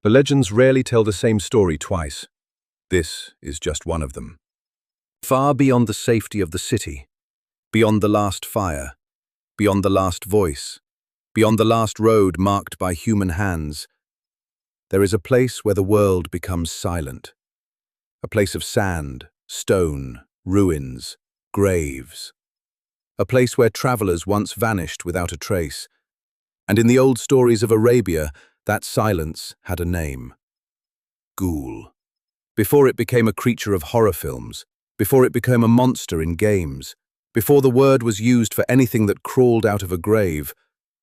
The legends rarely tell the same story twice. This is just one of them. Far beyond the safety of the city, beyond the last fire, beyond the last voice, beyond the last road marked by human hands, there is a place where the world becomes silent. A place of sand, stone, ruins, graves. A place where travelers once vanished without a trace. And in the old stories of Arabia, that silence had a name. Ghoul. Before it became a creature of horror films, before it became a monster in games, before the word was used for anything that crawled out of a grave,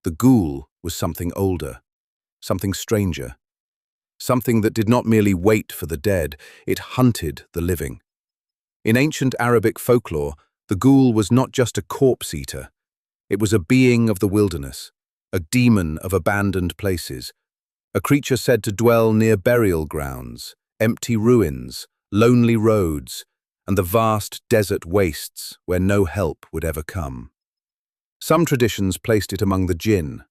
the ghoul was something older, something stranger, something that did not merely wait for the dead, it hunted the living. In ancient Arabic folklore, the ghoul was not just a corpse eater. It was a being of the wilderness, a demon of abandoned places, a creature said to dwell near burial grounds, empty ruins, lonely roads, and the vast desert wastes where no help would ever come. Some traditions placed it among the jinn,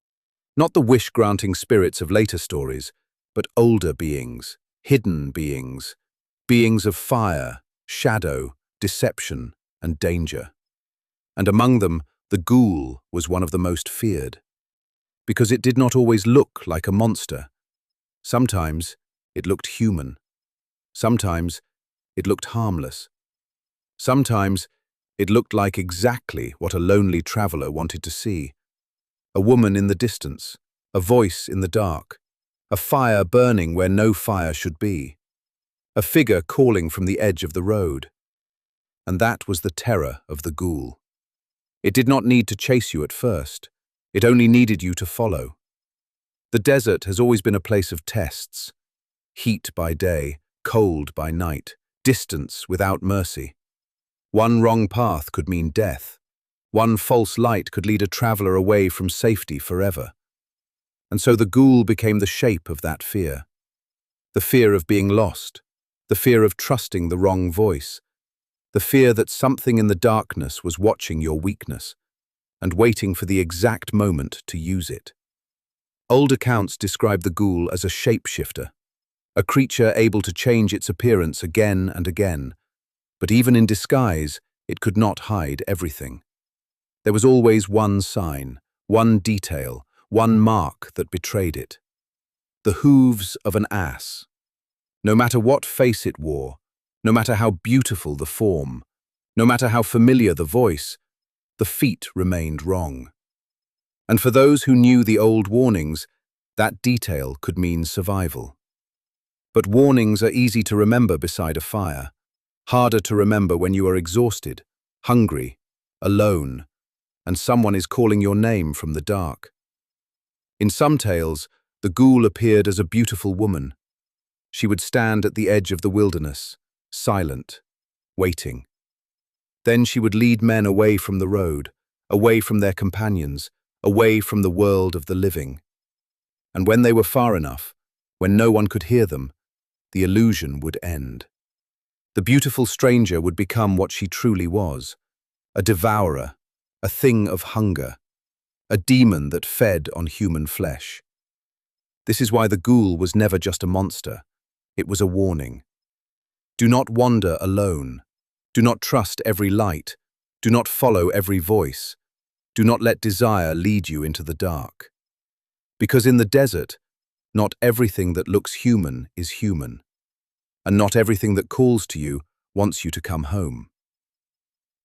not the wish-granting spirits of later stories, but older beings, hidden beings, beings of fire, shadow, deception, and danger. And among them, the ghoul was one of the most feared. Because it did not always look like a monster. Sometimes it looked human. Sometimes it looked harmless. Sometimes it looked like exactly what a lonely traveler wanted to see. A woman in the distance, a voice in the dark, a fire burning where no fire should be, a figure calling from the edge of the road. And that was the terror of the ghoul. It did not need to chase you at first. It only needed you to follow. The desert has always been a place of tests. Heat by day, cold by night, distance without mercy. One wrong path could mean death. One false light could lead a traveler away from safety forever. And so the ghoul became the shape of that fear. The fear of being lost, the fear of trusting the wrong voice, the fear that something in the darkness was watching your weakness and waiting for the exact moment to use it. Old accounts describe the ghoul as a shapeshifter, a creature able to change its appearance again and again, but even in disguise, it could not hide everything. There was always one sign, one detail, one mark that betrayed it. The hooves of an ass. No matter what face it wore, no matter how beautiful the form, no matter how familiar the voice, the feet remained wrong. And for those who knew the old warnings, that detail could mean survival. But warnings are easy to remember beside a fire, harder to remember when you are exhausted, hungry, alone, and someone is calling your name from the dark. In some tales, the ghoul appeared as a beautiful woman. She would stand at the edge of the wilderness, silent, waiting. Then she would lead men away from the road, away from their companions, away from the world of the living. And when they were far enough, when no one could hear them, the illusion would end. The beautiful stranger would become what she truly was, a devourer, a thing of hunger, a demon that fed on human flesh. This is why the ghoul was never just a monster. It was a warning. Do not wander alone. Do not trust every light. Do not follow every voice. Do not let desire lead you into the dark. Because in the desert, not everything that looks human is human, and not everything that calls to you wants you to come home.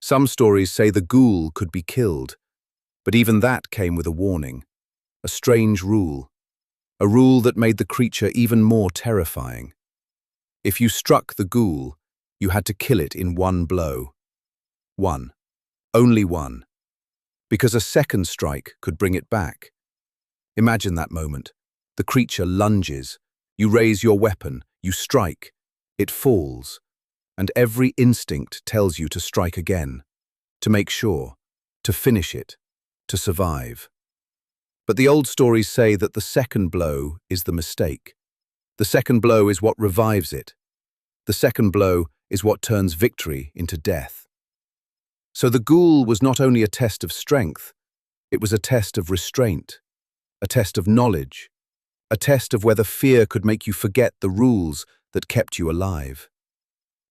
Some stories say the ghoul could be killed, but even that came with a warning, a strange rule, a rule that made the creature even more terrifying. If you struck the ghoul, you had to kill it in one blow. One. Only one. Because a second strike could bring it back. Imagine that moment. The creature lunges. You raise your weapon. You strike. It falls. And every instinct tells you to strike again. To make sure. To finish it. To survive. But the old stories say that the second blow is the mistake. The second blow is what revives it. The second blow is what turns victory into death. So the ghoul was not only a test of strength, it was a test of restraint, a test of knowledge, a test of whether fear could make you forget the rules that kept you alive.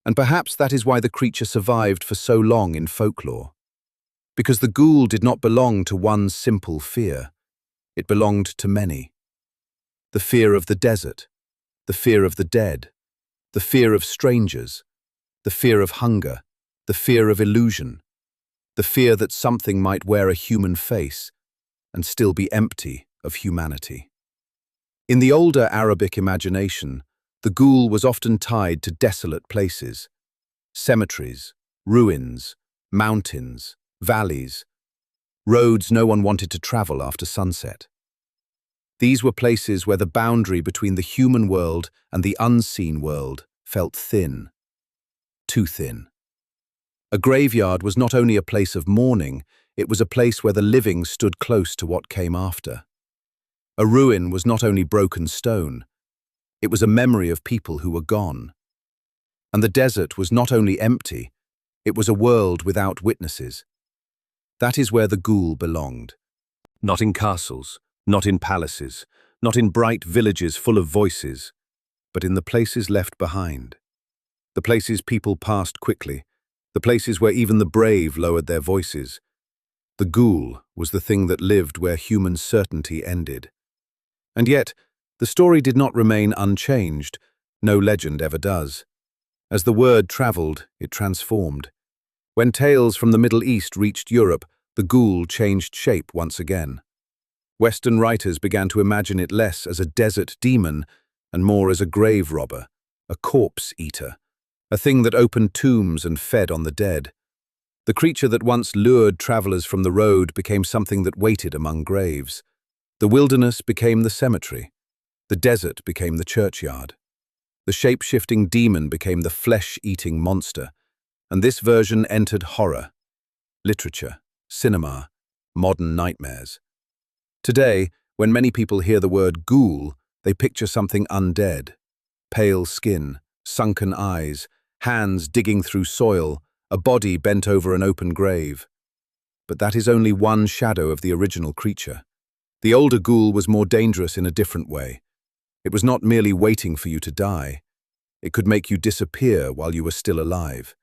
And perhaps that is why the creature survived for so long in folklore. Because the ghoul did not belong to one simple fear. It belonged to many. The fear of the desert, the fear of the dead, the fear of strangers, the fear of hunger, the fear of illusion, the fear that something might wear a human face and still be empty of humanity. In the older Arabic imagination, the ghoul was often tied to desolate places, cemeteries, ruins, mountains, valleys, roads no one wanted to travel after sunset. These were places where the boundary between the human world and the unseen world felt thin, too thin. A graveyard was not only a place of mourning, it was a place where the living stood close to what came after. A ruin was not only broken stone, it was a memory of people who were gone. And the desert was not only empty, it was a world without witnesses. That is where the ghoul belonged. Not in castles, not in palaces, not in bright villages full of voices, but in the places left behind. The places people passed quickly, the places where even the brave lowered their voices. The ghoul was the thing that lived where human certainty ended. And yet, the story did not remain unchanged. No legend ever does. As the word traveled, it transformed. When tales from the Middle East reached Europe, the ghoul changed shape once again. Western writers began to imagine it less as a desert demon and more as a grave robber, a corpse eater, a thing that opened tombs and fed on the dead. The creature that once lured travelers from the road became something that waited among graves. The wilderness became the cemetery. The desert became the churchyard. The shape-shifting demon became the flesh-eating monster. And this version entered horror, literature, cinema, modern nightmares. Today, when many people hear the word ghoul, they picture something undead. Pale skin, sunken eyes, hands digging through soil, a body bent over an open grave. But that is only one shadow of the original creature. The older ghoul was more dangerous in a different way. It was not merely waiting for you to die. It could make you disappear while you were still alive.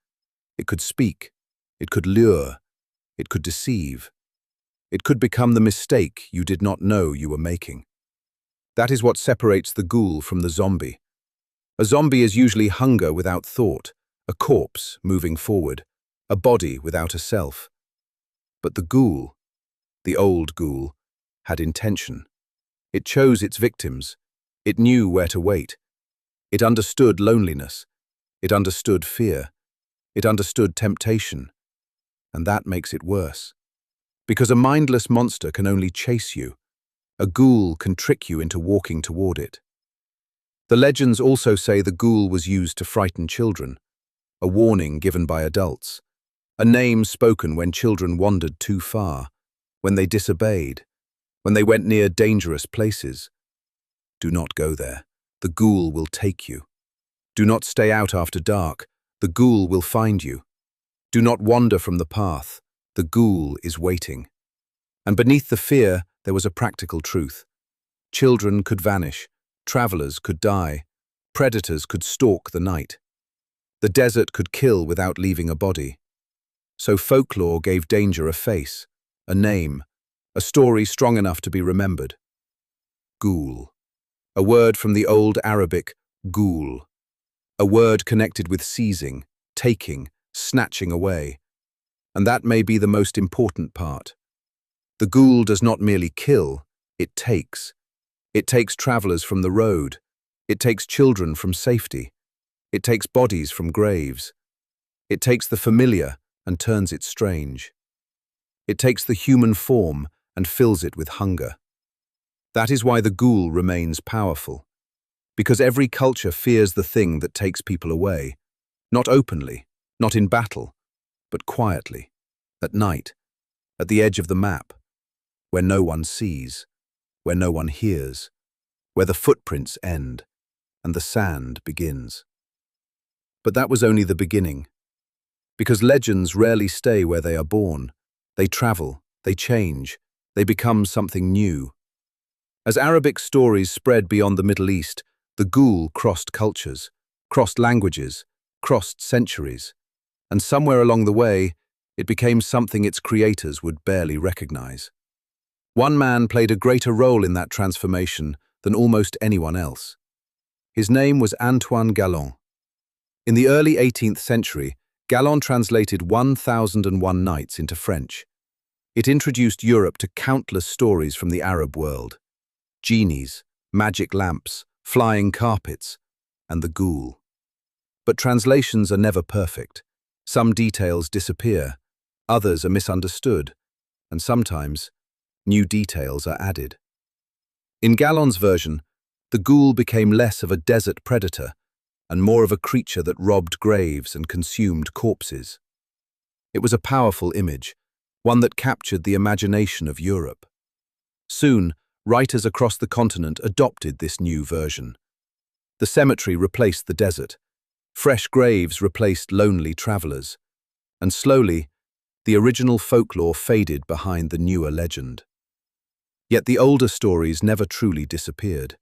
It could speak. It could lure. It could deceive. It could become the mistake you did not know you were making. That is what separates the ghoul from the zombie. A zombie is usually hunger without thought, a corpse moving forward, a body without a self. But the ghoul, the old ghoul, had intention. It chose its victims. It knew where to wait. It understood loneliness. It understood fear. It understood temptation. And that makes it worse. Because a mindless monster can only chase you. A ghoul can trick you into walking toward it. The legends also say the ghoul was used to frighten children, a warning given by adults, a name spoken when children wandered too far, when they disobeyed, when they went near dangerous places. Do not go there. The ghoul will take you. Do not stay out after dark. The ghoul will find you. Do not wander from the path. The ghoul is waiting. And beneath the fear, there was a practical truth. Children could vanish. Travelers could die. Predators could stalk the night. The desert could kill without leaving a body. So folklore gave danger a face, a name, a story strong enough to be remembered. Ghoul. A word from the old Arabic, ghoul. A word connected with seizing, taking, snatching away. And that may be the most important part. The ghoul does not merely kill, it takes. It takes travelers from the road. It takes children from safety. It takes bodies from graves. It takes the familiar and turns it strange. It takes the human form and fills it with hunger. That is why the ghoul remains powerful. Because every culture fears the thing that takes people away. Not openly, not in battle, but quietly, at night, at the edge of the map, where no one sees, where no one hears, where the footprints end and the sand begins. But that was only the beginning. Because legends rarely stay where they are born. They travel, they change, they become something new. As Arabic stories spread beyond the Middle East, the ghoul crossed cultures, crossed languages, crossed centuries, and somewhere along the way, it became something its creators would barely recognize. One man played a greater role in that transformation than almost anyone else. His name was Antoine Galland. In the early 18th century, Galland translated 1001 Nights into French. It introduced Europe to countless stories from the Arab world: genies, magic lamps, flying carpets, and the ghoul. But translations are never perfect. Some details disappear, others are misunderstood, and sometimes new details are added. In Galland's version, the ghoul became less of a desert predator and more of a creature that robbed graves and consumed corpses. It was a powerful image, one that captured the imagination of Europe. Soon, writers across the continent adopted this new version. The cemetery replaced the desert, fresh graves replaced lonely travelers, and slowly, the original folklore faded behind the newer legend. Yet the older stories never truly disappeared.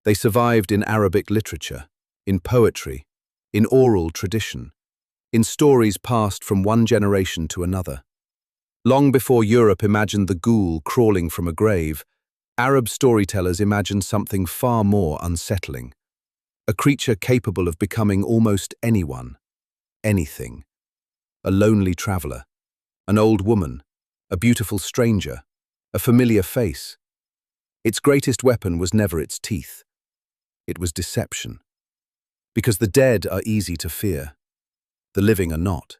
They survived in Arabic literature, in poetry, in oral tradition, in stories passed from one generation to another. Long before Europe imagined the ghoul crawling from a grave, Arab storytellers imagined something far more unsettling. A creature capable of becoming almost anyone, anything. A lonely traveler, an old woman, a beautiful stranger, a familiar face. Its greatest weapon was never its teeth. It was deception. Because the dead are easy to fear, the living are not.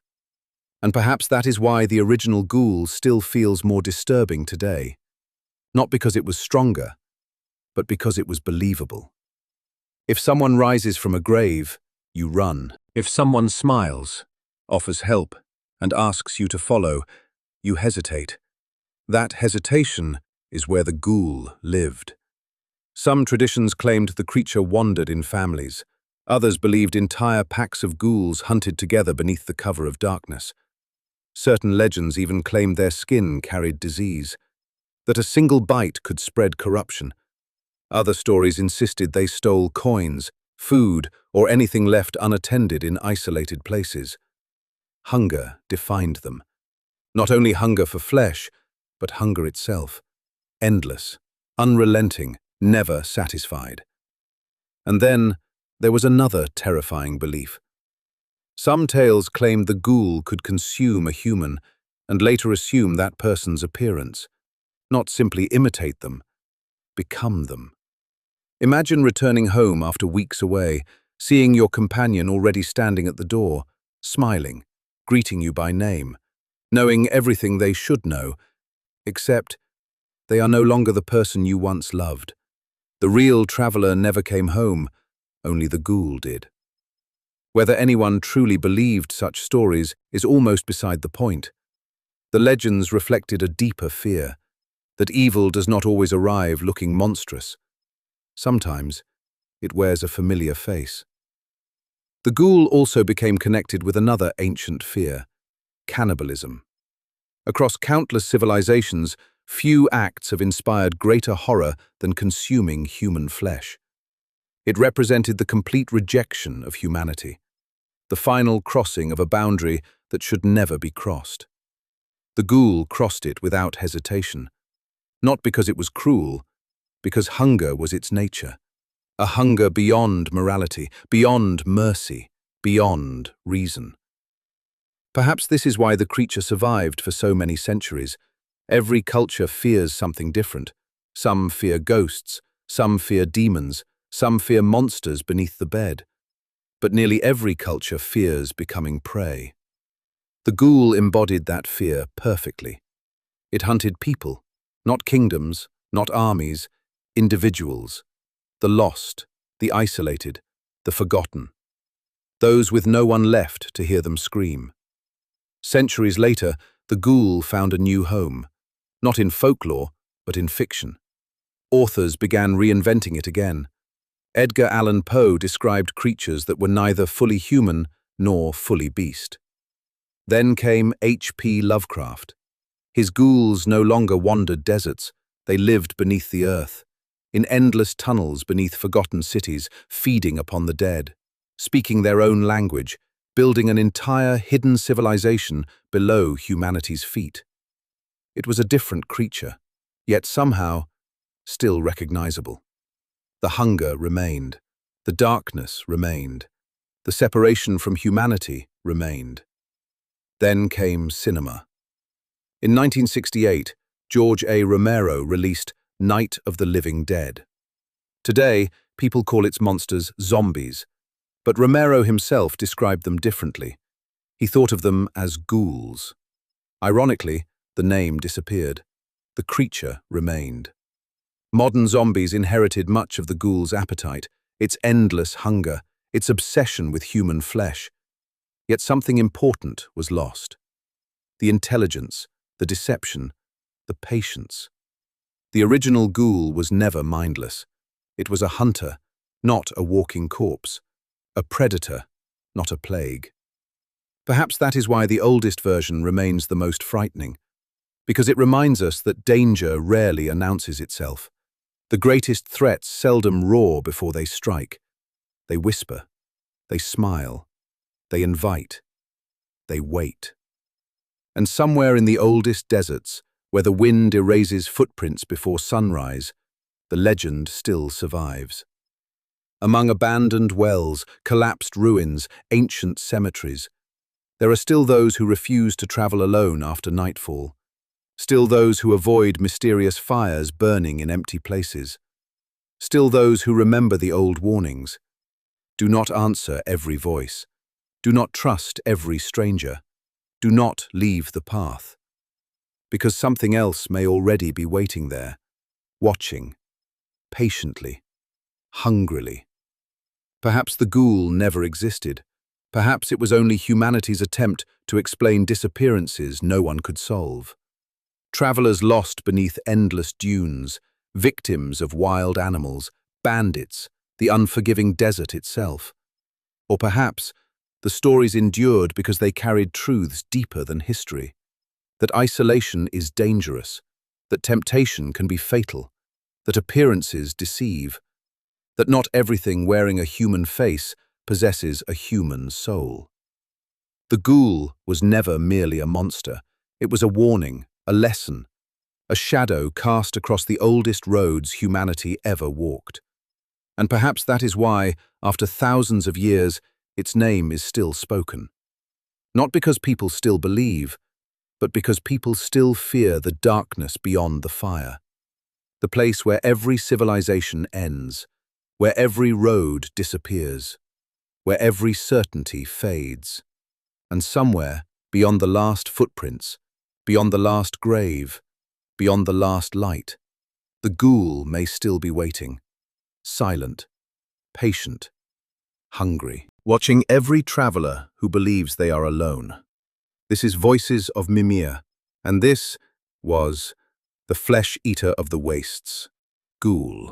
And perhaps that is why the original ghoul still feels more disturbing today. Not because it was stronger, but because it was believable. If someone rises from a grave, you run. If someone smiles, offers help, and asks you to follow, you hesitate. That hesitation is where the ghoul lived. Some traditions claimed the creature wandered in families. Others believed entire packs of ghouls hunted together beneath the cover of darkness. Certain legends even claimed their skin carried disease, that a single bite could spread corruption. Other stories insisted they stole coins, food, or anything left unattended in isolated places. Hunger defined them. Not only hunger for flesh, but hunger itself. Endless, unrelenting, never satisfied. And then there was another terrifying belief. Some tales claimed the ghoul could consume a human and later assume that person's appearance. Not simply imitate them, become them. Imagine returning home after weeks away, seeing your companion already standing at the door, smiling, greeting you by name, knowing everything they should know, except they are no longer the person you once loved. The real traveler never came home, only the ghoul did. Whether anyone truly believed such stories is almost beside the point. The legends reflected a deeper fear, that evil does not always arrive looking monstrous. Sometimes, it wears a familiar face. The ghoul also became connected with another ancient fear: cannibalism. Across countless civilizations, few acts have inspired greater horror than consuming human flesh. It represented the complete rejection of humanity, the final crossing of a boundary that should never be crossed. The ghoul crossed it without hesitation, not because it was cruel, because hunger was its nature, a hunger beyond morality, beyond mercy, beyond reason. Perhaps this is why the creature survived for so many centuries. Every culture fears something different. Some fear ghosts, some fear demons, some fear monsters beneath the bed. But nearly every culture fears becoming prey. The ghoul embodied that fear perfectly. It hunted people, not kingdoms, not armies, individuals, the lost, the isolated, the forgotten, those with no one left to hear them scream. Centuries later, the ghoul found a new home, not in folklore, but in fiction. Authors began reinventing it again. Edgar Allan Poe described creatures that were neither fully human nor fully beast. Then came H.P. Lovecraft. His ghouls no longer wandered deserts, they lived beneath the earth. in endless tunnels beneath forgotten cities, feeding upon the dead, speaking their own language, building an entire hidden civilization below humanity's feet. It was a different creature, yet somehow still recognizable. The hunger remained, the darkness remained, the separation from humanity remained. Then came cinema. In 1968, George A. Romero released Night of the Living Dead. Today, people call its monsters zombies, but Romero himself described them differently. He thought of them as ghouls. Ironically, the name disappeared. The creature remained. Modern zombies inherited much of the ghoul's appetite, its endless hunger, its obsession with human flesh. Yet something important was lost. The intelligence, the deception, the patience. The original ghoul was never mindless. It was a hunter, not a walking corpse. A predator, not a plague. Perhaps that is why the oldest version remains the most frightening, because it reminds us that danger rarely announces itself. The greatest threats seldom roar before they strike. They whisper, they smile, they invite, they wait. And somewhere in the oldest deserts, where the wind erases footprints before sunrise, the legend still survives. Among abandoned wells, collapsed ruins, ancient cemeteries, there are still those who refuse to travel alone after nightfall, still those who avoid mysterious fires burning in empty places, still those who remember the old warnings. Do not answer every voice. Do not trust every stranger. Do not leave the path. Because something else may already be waiting there, watching, patiently, hungrily. Perhaps the ghoul never existed. Perhaps it was only humanity's attempt to explain disappearances no one could solve. Travelers lost beneath endless dunes, victims of wild animals, bandits, the unforgiving desert itself. Or perhaps the stories endured because they carried truths deeper than history. That isolation is dangerous, that temptation can be fatal, that appearances deceive, that not everything wearing a human face possesses a human soul. The ghoul was never merely a monster. It was a warning, a lesson, a shadow cast across the oldest roads humanity ever walked. And perhaps that is why, after thousands of years, its name is still spoken. Not because people still believe, but because people still fear the darkness beyond the fire. The place where every civilization ends, where every road disappears, where every certainty fades. And somewhere, beyond the last footprints, beyond the last grave, beyond the last light, the ghoul may still be waiting, silent, patient, hungry, watching every traveler who believes they are alone. This is Voices of Mimir, and this was The Flesh Eater of the Wastes, Ghoul.